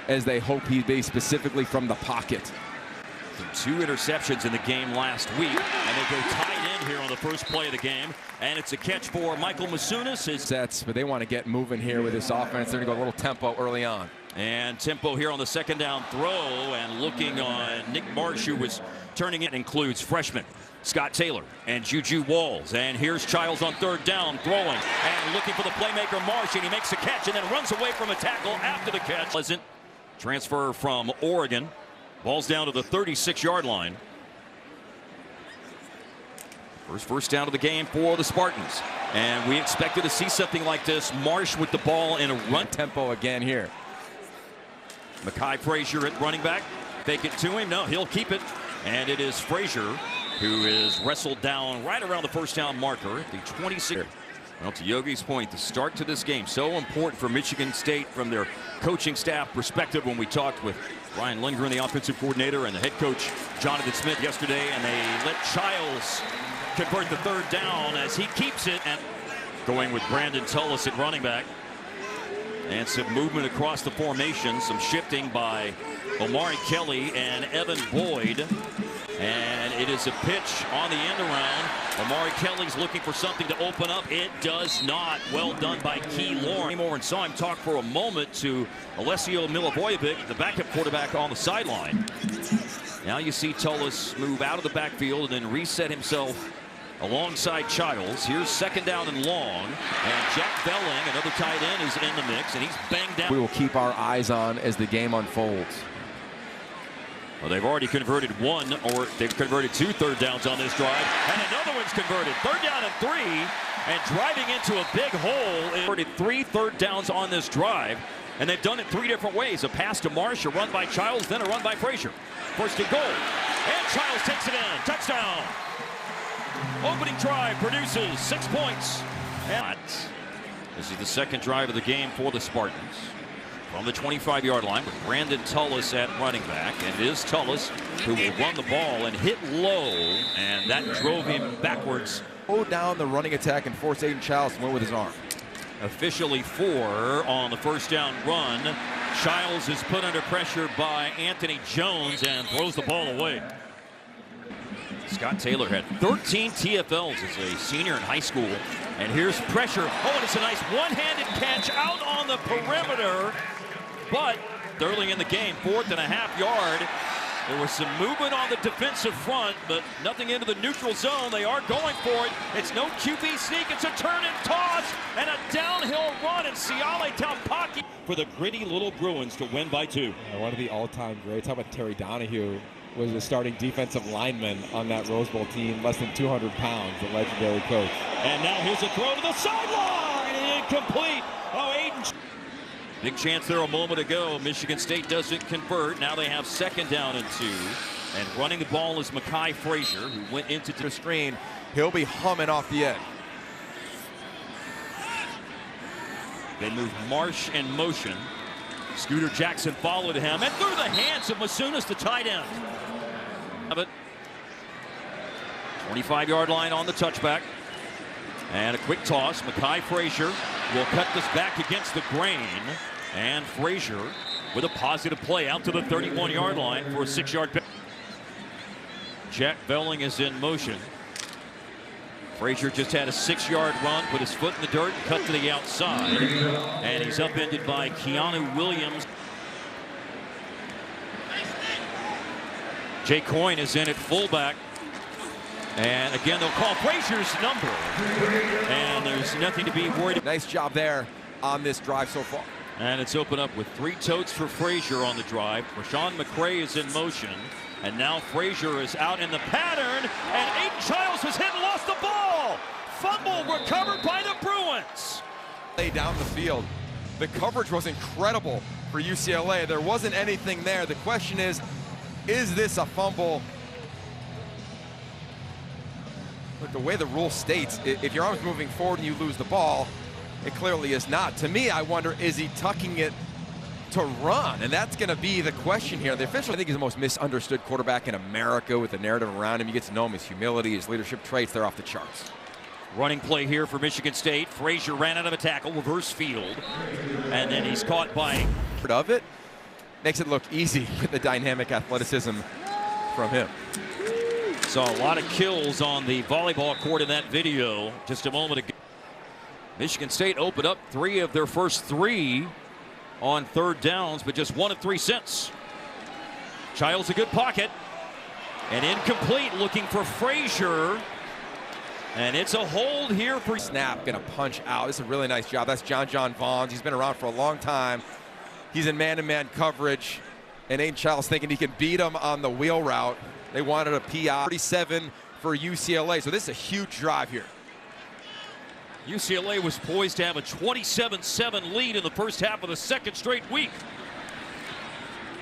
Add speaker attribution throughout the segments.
Speaker 1: as they hope he be specifically from the pocket.
Speaker 2: 2 interceptions in the game last week, and they go tight end here on the first play of the game, and it's a catch for Michael Masunas.
Speaker 1: Sets, but they want to get moving here with this offense. They're going to go a little tempo early on.
Speaker 2: And tempo here on the second down throw, and looking on Nick Marsh, who was turning it, includes freshman Scott Taylor and Juju Walls. And here's Childs on third down, throwing and looking for the playmaker Marsh, and he makes the catch and then runs away from a tackle after the catch. Pleasant transfer from Oregon. Ball's down to the 36-yard line. First down of the game for the Spartans. And we expected to see something like this. Marsh with the ball in a run
Speaker 1: tempo again here.
Speaker 2: Mekhi Frazier at running back. Fake it to him. No, he'll keep it. And it is Frazier who is wrestled down right around the first down marker at the 26. Well, to Yogi's point, the start to this game so important for Michigan State from their coaching staff perspective. When we talked with Ryan Lindgren, the offensive coordinator, and the head coach Jonathan Smith yesterday, and they let Childs convert the third down as he keeps it, and going with Brandon Tullis at running back. And some movement across the formation, some shifting by Omari Kelly and Evan Boyd. And it is a pitch on the end around. Omari Kelly's looking for something to open up. It does not. Well done by Key Lawrence. Came over and saw him talk for a moment to Alessio Milivojevic, the backup quarterback on the sideline. Now you see Tullis move out of the backfield and then reset himself alongside Childs. Here's second down and long. And Jack Belling, another tight end, is in the mix, and he's banged down.
Speaker 1: We will keep our eyes on as the game unfolds.
Speaker 2: Well, they've already converted one, or they've converted 2 third downs on this drive, and another one's converted. Third down and 3, and driving into a big hole. Converted 3 third downs on this drive, and they've done it 3 different ways. A pass to Marsh, a run by Childs, then a run by Frazier. First and goal, and Childs takes it in. Touchdown. Opening drive produces 6 points. And this is the second drive of the game for the Spartans. From the 25-yard line with Brandon Tullis at running back. And it is Tullis who will run the ball and hit low. And that drove him backwards.
Speaker 1: Slow down the running attack and force Aiden Childs to win with his arm.
Speaker 2: Officially 4 on the first down run. Childs is put under pressure by Anthony Jones and throws the ball away. Scott Taylor had 13 TFLs as a senior in high school. And here's pressure. Oh, and it's a nice one-handed catch out on the perimeter. But early in the game, 4.5 yard. There was some movement on the defensive front, but nothing into the neutral zone. They are going for it. It's no QB sneak. It's a turn and toss and a downhill run. And Siale Taupaki for the gritty little Bruins to win by 2.
Speaker 3: One of the all-time greats. How about Terry Donahue? Was the starting defensive lineman on that Rose Bowl team, less than 200 pounds, the legendary coach.
Speaker 2: And now here's a throw to the sideline, and incomplete. Oh, Aiden. Big chance there a moment ago. Michigan State doesn't convert. Now they have second down and 2. And running the ball is Mekhi Frazier, who went into the
Speaker 1: screen. He'll be humming off the edge.
Speaker 2: They move Marsh in motion. Scooter Jackson followed him and through the hands of Masunas, the tight end. 25-yard line on the touchback. And a quick toss. Mekhi Frazier will cut this back against the grain. And Frazier with a positive play out to the 31-yard line for a 6-yard pick. Jack Belling is in motion. Frazier just had a 6-yard run, put his foot in the dirt, and cut to the outside. And he's upended by Keanu Williams. Jay Coyne is in at fullback. And again, they'll call Frazier's number. And there's nothing to be worried about.
Speaker 1: Nice job there on this drive so far.
Speaker 2: And it's open up with 3 totes for Frazier on the drive. Rashawn McCray is in motion. And now Frazier is out in the pattern. And Aiden Childs was hit and lost the ball. Fumble recovered by the Bruins.
Speaker 1: Lay down the field. The coverage was incredible for UCLA. There wasn't anything there. The question is this a fumble? Look, the way the rule states, if your arm's moving forward and you lose the ball, it clearly is not. To me, I wonder, is he tucking it to run? And that's going to be the question here. The official, I think, is the most misunderstood quarterback in America with the narrative around him. You get to know him, his humility, his leadership traits, they're off the charts.
Speaker 2: Running play here for Michigan State. Frazier ran out of a tackle, reverse field. And then he's caught by...
Speaker 1: Of it. makes it look easy with the dynamic athleticism from him.
Speaker 2: Saw a lot of kills on the volleyball court in that video just a moment ago. Michigan State opened up 3 of their first 3 on third downs, but just 1 of 3 since. Childs a good pocket. And incomplete, looking for Frazier. And it's a hold here for
Speaker 1: snap, gonna punch out. This is a really nice job. That's John Vaughns. He's been around for a long time. He's in man-to-man coverage. And Aiden Childs thinking he can beat him on the wheel route. They wanted a PI. 37 for UCLA. So this is a huge drive here.
Speaker 2: UCLA was poised to have a 27-7 lead in the first half of the second straight week.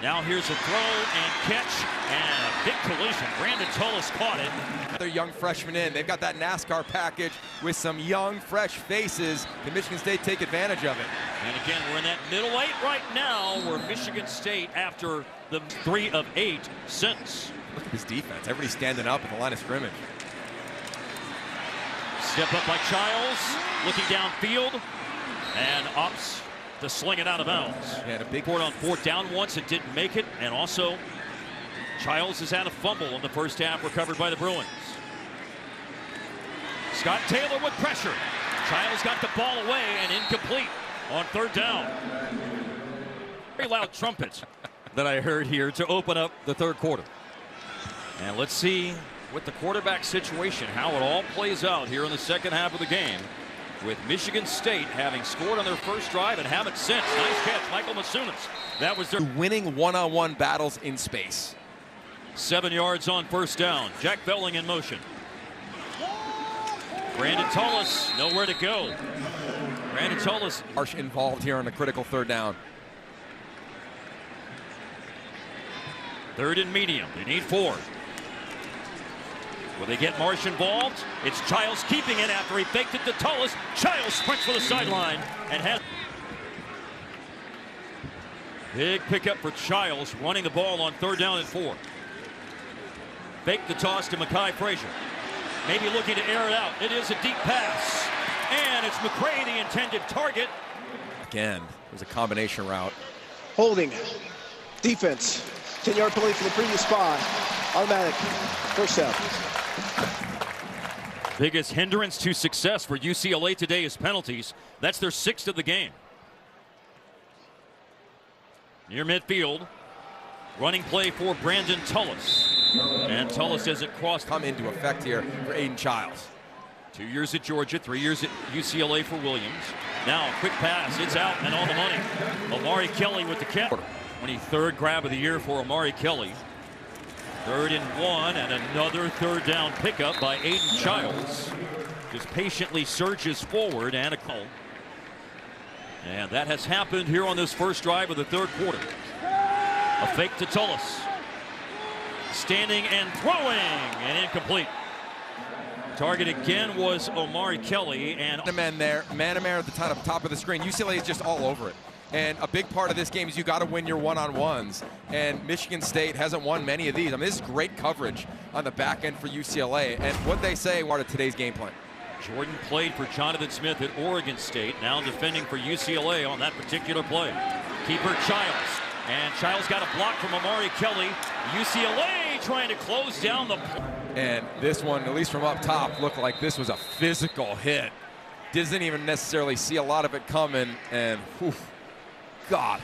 Speaker 2: Now here's a throw and catch and a big collision. Brandon Tullis caught it.
Speaker 1: They're young freshmen in. They've got that NASCAR package with some young, fresh faces. Can Michigan State take advantage of it?
Speaker 2: And again, we're in that middle 8 right now where Michigan State, after the 3 of 8 since.
Speaker 1: Look at his defense. Everybody's standing up at the line of scrimmage.
Speaker 2: Step up by Childs, looking downfield, and opts to sling it out of bounds.
Speaker 1: Yeah, a big
Speaker 2: port on 4th down once, it didn't make it, and also Childs has had a fumble in the first half recovered by the Bruins. Scott Taylor with pressure. Childs got the ball away and incomplete on 3rd down. Very loud trumpets that I heard here to open up the 3rd quarter. And let's see with the quarterback situation how it all plays out here in the second half of the game, with Michigan State having scored on their first drive and haven't since. Nice catch, Michael Masunas. That was their
Speaker 1: winning one-on-one battles in space.
Speaker 2: 7 yards on 1st down. Jack Belling in motion. Brandon Tullis nowhere to go. Brandon Tullis
Speaker 1: involved here on the critical 3rd down.
Speaker 2: 3rd and medium. They need 4. Will they get Marsh involved? It's Childs keeping it after he faked it to Tullis. Childs sprints for the sideline and has big pickup for Childs, running the ball on 3rd down and 4. Fake the toss to Mekhi Frazier. Maybe looking to air it out. It is a deep pass. And it's McCray, the intended target.
Speaker 1: Again, it was a combination route.
Speaker 4: Holding. Defense. 10-yard penalty for the previous spot. Automatic. First down.
Speaker 2: Biggest hindrance to success for UCLA today is penalties. That's their 6th of the game. Near midfield. Running play for Brandon Tullis. And Tullis doesn't come
Speaker 1: into effect here for Aiden Childs.
Speaker 2: 2 years at Georgia, 3 years at UCLA for Williams. Now a quick pass, it's out and on the money. Omari Kelly with the catch. 23rd grab of the year for Omari Kelly. 3rd and 1 and another 3rd down pickup by Aiden Childs. Just patiently surges forward and a call. And that has happened here on this first drive of the 3rd quarter. A fake to Tullis. Standing and throwing and incomplete. Target again was Omari Kelly, and
Speaker 1: man there, man-to-man at the top of the screen. UCLA is just all over it. And a big part of this game is you got to win your one-on-ones. And Michigan State hasn't won many of these. I mean, this is great coverage on the back end for UCLA. And what they say part of today's game plan.
Speaker 2: Jordan played for Jonathan Smith at Oregon State, now defending for UCLA on that particular play. Keeper Childs. And Childs got a block from Omari Kelly. UCLA trying to close down the play.
Speaker 1: And this one, at least from up top, looked like this was a physical hit. Didn't even necessarily see a lot of it coming. And, whew, God.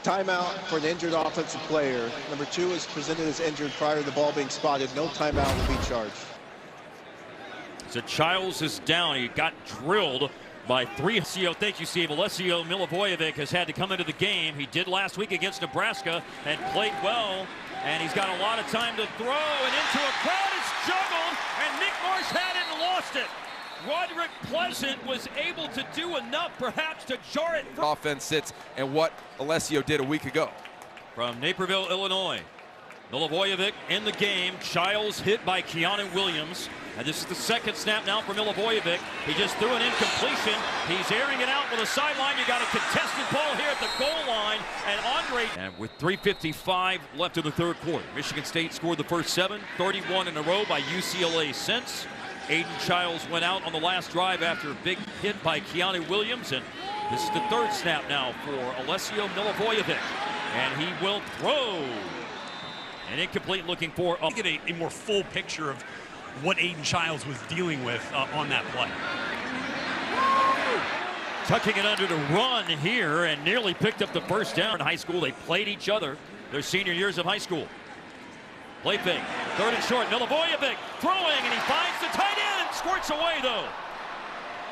Speaker 4: Timeout for an injured offensive player. Number 2 is presented as injured prior to the ball being spotted. No timeout will be charged.
Speaker 2: So Childs is down. He got drilled by 3. Thank you, Steve. Alessio Milivojevic has had to come into the game. He did last week against Nebraska and played well. And he's got a lot of time to throw, and into a crowd. It's juggled, and Nick Marsh had it and lost it. Roderick Pleasant was able to do enough, perhaps, to jar it.
Speaker 1: Offense sits, and what Alessio did a week ago.
Speaker 2: From Naperville, Illinois, Milivojevic in the game. Childs hit by Keanu Williams. And this is the 2nd snap now for Milivojevic. He just threw an incompletion. He's airing it out with a sideline. You got a contested ball here at the goal line. And Andre. And with 3:55 left in the 3rd quarter, Michigan State scored the first 7, 31 in a row by UCLA since. Aiden Childs went out on the last drive after a big hit by Keanu Williams. And this is the 3rd snap now for Alessio Milivojevic. And he will throw. And incomplete, looking for
Speaker 5: get a more full picture of what Aiden Childs was dealing with on that play.
Speaker 2: Tucking it under to run here and nearly picked up the first down. In high school, they played each other their senior years of high school. Play fake, 3rd and short. Milivojevic throwing, and he finds the tight end. Squirts away, though.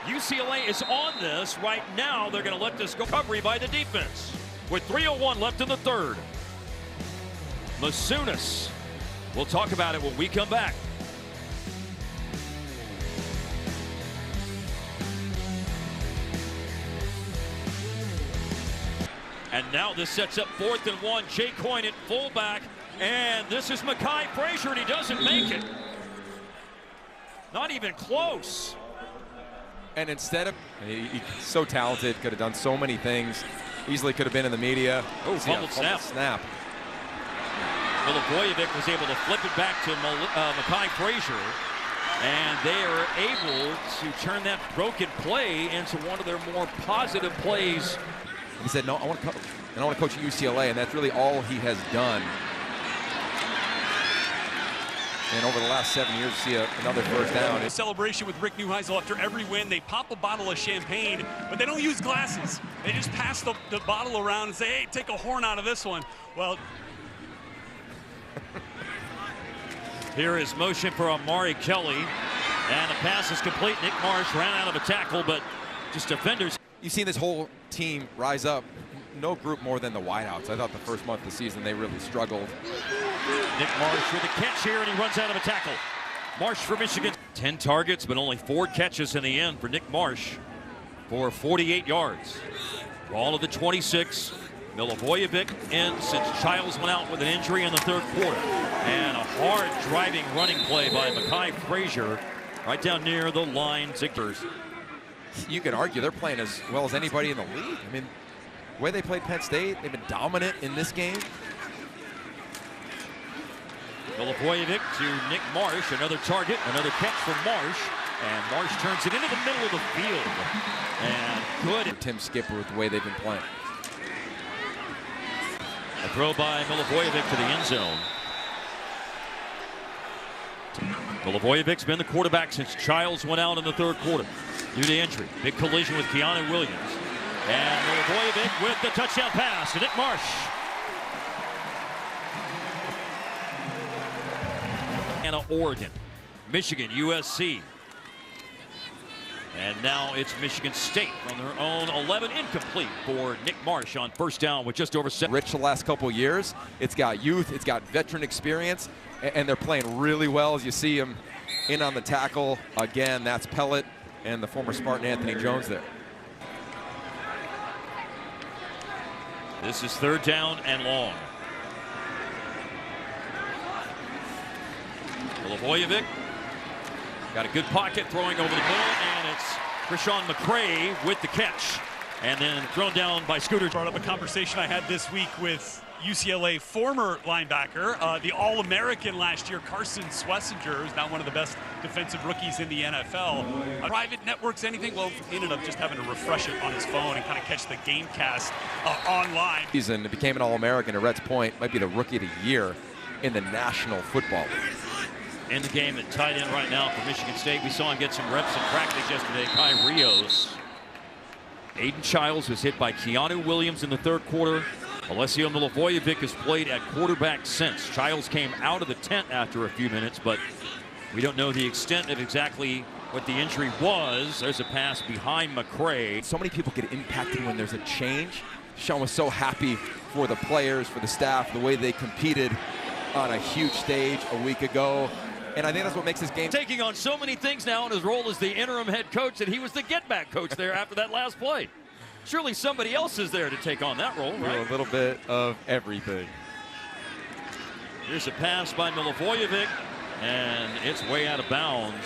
Speaker 2: UCLA is on this right now. They're going to let this go. Recovery by the defense with 3:01 left in the third. Masunas. We'll talk about it when we come back. And now this sets up 4th and 1. Jay Coyne at fullback. And this is Mekhi Frazier, and he doesn't make it. Not even close.
Speaker 1: And instead of, he's so talented, could have done so many things. Easily could have been in the media.
Speaker 2: Oh, fumbled snap. Milivojevic was able to flip it back to Mekhi Frazier. And they are able to turn that broken play into one of their more positive plays.
Speaker 1: He said, no, I want to coach at UCLA, and that's really all he has done. And over the last 7 years, see another first down.
Speaker 5: A celebration with Rick Neuheisel after every win. They pop a bottle of champagne, but they don't use glasses. They just pass the bottle around and say, hey, take a horn out of this one. Well,
Speaker 2: here is motion for Amari Kelly, and the pass is complete. Nick Marsh ran out of a tackle, but just defenders.
Speaker 1: You've seen this whole team rise up. No group more than the wideouts. I thought the first month of the season they really struggled.
Speaker 2: Nick Marsh with a catch here, and he runs out of a tackle. Marsh for Michigan. 10 targets, but only 4 catches in the end for Nick Marsh for 48 yards. Ball of the 26. Milivojevic in since Childs went out with an injury in the 3rd quarter. And a hard driving running play by Mekhi Frazier right down near the line.
Speaker 1: You can argue they're playing as well as anybody in the league. I mean, the way they played Penn State, they've been dominant in this game.
Speaker 2: Milivojevic to Nick Marsh, another target, another catch from Marsh, and Marsh turns it into the middle of the field. And good.
Speaker 1: Tim Skipper with the way they've been playing.
Speaker 2: A throw by Milivojevic to the end zone. Milivojevic's been the quarterback since Childs went out in the 3rd quarter due to injury. Big collision with Keanu Williams. And Milivojevic with the touchdown pass to Nick Marsh. And Oregon, Michigan, USC. And now it's Michigan State from their own 11, incomplete for Nick Marsh on first down with just over 7.
Speaker 1: Rich the last couple of years. It's got youth, it's got veteran experience, and they're playing really well as you see them in on the tackle. Again, that's Pellet and the former Spartan Anthony Jones there.
Speaker 2: This is 3rd down and long. Milivojevic got a good pocket throwing over the middle, and it's Krishan McCray with the catch. And then thrown down by Scooter.
Speaker 5: Brought up a conversation I had this week with UCLA former linebacker, the All-American last year, Carson Swessinger, who's now one of the best defensive rookies in the NFL. Private networks, anything? Well, he ended up just having to refresh it on his phone and kind of catch the game cast online.
Speaker 1: Season became an All-American. At Rhett's point, might be the rookie of the year in the National Football League.
Speaker 2: In the game at tight end right now for Michigan State. We saw him get some reps in practice yesterday. Kai Rios. Aiden Childs was hit by Keanu Williams in the 3rd quarter. Alessio Milivojevic has played at quarterback since. Childs came out of the tent after a few minutes, but we don't know the extent of exactly what the injury was. There's a pass behind McCray.
Speaker 1: So many people get impacted when there's a change. Sean was so happy for the players, for the staff, the way they competed on a huge stage a week ago. And I think that's what makes this game.
Speaker 2: Taking on so many things now in his role as the interim head coach, that he was the get-back coach there after that last play. Surely somebody else is there to take on that role, right?
Speaker 1: A little bit of everything.
Speaker 2: Here's a pass by Milivojevic, and it's way out of bounds.